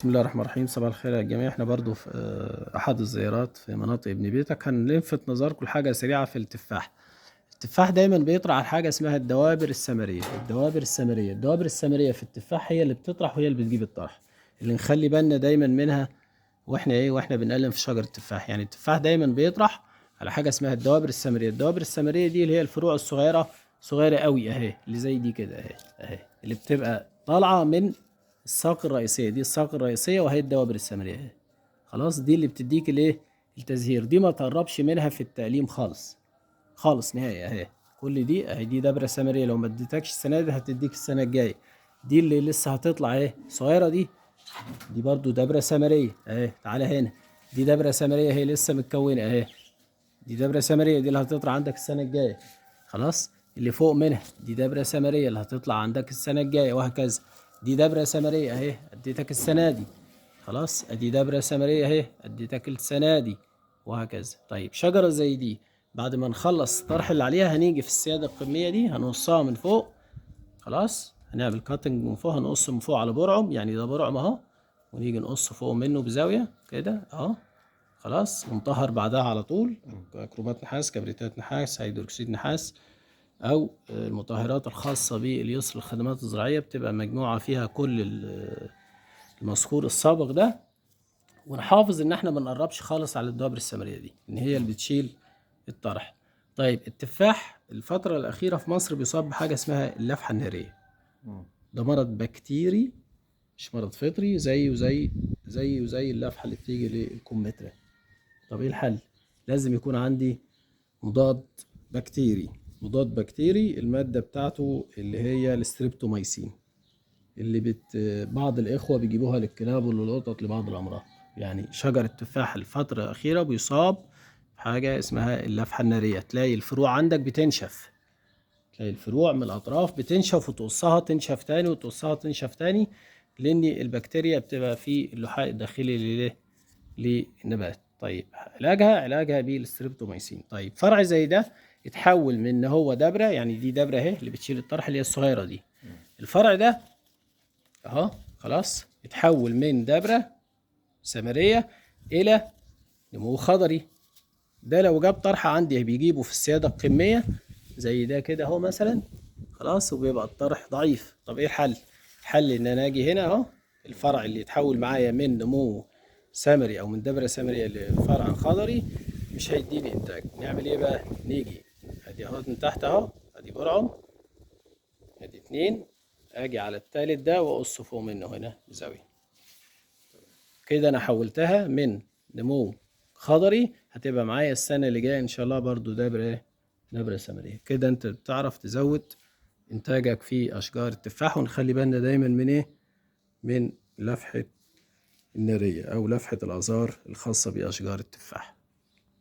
بسم الله الرحمن الرحيم. صباح الخير يا جميع. احنا برضو في احد الزيارات في مناطق ابن بيتك. هنلفت نظركم لحاجه سريعه في التفاح. التفاح دايما بيطرح على حاجه اسمها الدوابر الثمريه. الدوابر الثمريه في التفاح هي اللي بتطرح وهي اللي بتجيب الطرح، اللي نخلي بالنا دايما منها واحنا بنقلم في شجر التفاح. يعني التفاح دايما بيطرح على حاجه اسمها الدوابر الثمريه. الدوابر الثمريه دي اللي هي الفروع الصغيره، صغيره قوي اهي، اللي زي دي كده اهي اللي بتبقى طالعه من الساق الرئيسيه. دي الساق الرئيسيه وهي الدوابر الثمريه اهي. خلاص، دي اللي بتديك الايه، التزهير. دي ما تقربش منها في التقليم خالص خالص نهائي اهي. كل دي اهي، دي دبره ثمريه، لو ما اديتكش السنه دي هتديك السنه الجايه. دي اللي لسه هتطلع اهي صغيره، دي برضو دبرة سمرية اهي. تعالى هنا، دي دبرة سمرية هي لسه متكونة اهي. دي دبرة سمرية، دي اللي هتطلع عندك السنة الجاية. خلاص، اللي فوق منها دي دبرة سمرية اللي هتطلع عندك السنة الجاية، وهكذا. دي دبرة سمرية اهي، اديتك السنة دي. خلاص، ادي دبرة سمرية اهي، اديتك السنة دي، وهكذا. طيب شجرة زي دي بعد ما نخلص الطرح اللي عليها، هنيجي في السيادة القمية دي هنقصها من فوق. خلاص، هنعمل كاتنج من فوق، هنقص من فوق على برعم، يعني ده برعم اهو، ونيجي نقص فوق منه بزاوية كده اهو. خلاص، ونطهر بعدها على طول كرومات نحاس، كبريتات نحاس، هيدروكسيد نحاس، او المطهرات الخاصة باليسر الخدمات الزراعية، بتبقى مجموعة فيها كل المذكور السابق ده. ونحافظ ان احنا ما نقربش خالص على الدوابر الثمرية دي، ان هي اللي بتشيل الطرح. طيب التفاح الفترة الأخيرة في مصر بيصاب بحاجة اسمها اللفحة النارية. ده مرض بكتيري مش مرض فطري، زي اللفحة اللي بتيجي للكمثرى. طب ايه الحل؟ لازم يكون عندي مضاد بكتيري. المادة بتاعته اللي هي الستريبتومايسين، اللي بعض الإخوة بيجيبوها للكلاب وللقطط لبعض الأمراض. يعني شجر التفاح الفترة الأخيرة بيصاب بحاجة اسمها اللفحة النارية. تلاقي الفروع عندك بتنشف، تلاقي الفروع من الأطراف بتنشف، وتقصها تنشف تاني، وتقصها تنشف تاني، لأن البكتيريا بتبقى في اللحاء الداخلي للنبات. طيب علاجها بالستريبتومايسين. طيب فرع زي ده يتحول من ان هو دبره، يعني دي دبره اهي اللي بتشيل الطرح اللي هي الصغيره دي. الفرع ده اهو خلاص يتحول من دبره ثمريه الى نمو خضري. ده لو جاب طرح عندي بيجيبه في السياده القميه زي ده كده اهو مثلا. خلاص، وبيبقى الطرح ضعيف. طب ايه الحل؟ الحل ان انا اجي هنا اهو، الفرع اللي يتحول معايا من نمو ثمري او من دبره ثمريه لفرع خضري مش هيديني انتاج. نعمل ايه بقى؟ نيجي ادي اهو من تحت اهو، ادي برعم، ادي اتنين، اجي على التالت ده واقص فوق منه هنا بزاويه كده. انا حولتها من نمو خضري، هتبقى معايا السنه اللي جايه ان شاء الله برضو دبره ثمريه. كده انت بتعرف تزود انتاجك في اشجار التفاح. ونخلي بالنا دايما من ايه؟ من لفحة النارية او لفحة الازهار الخاصة باشجار التفاح.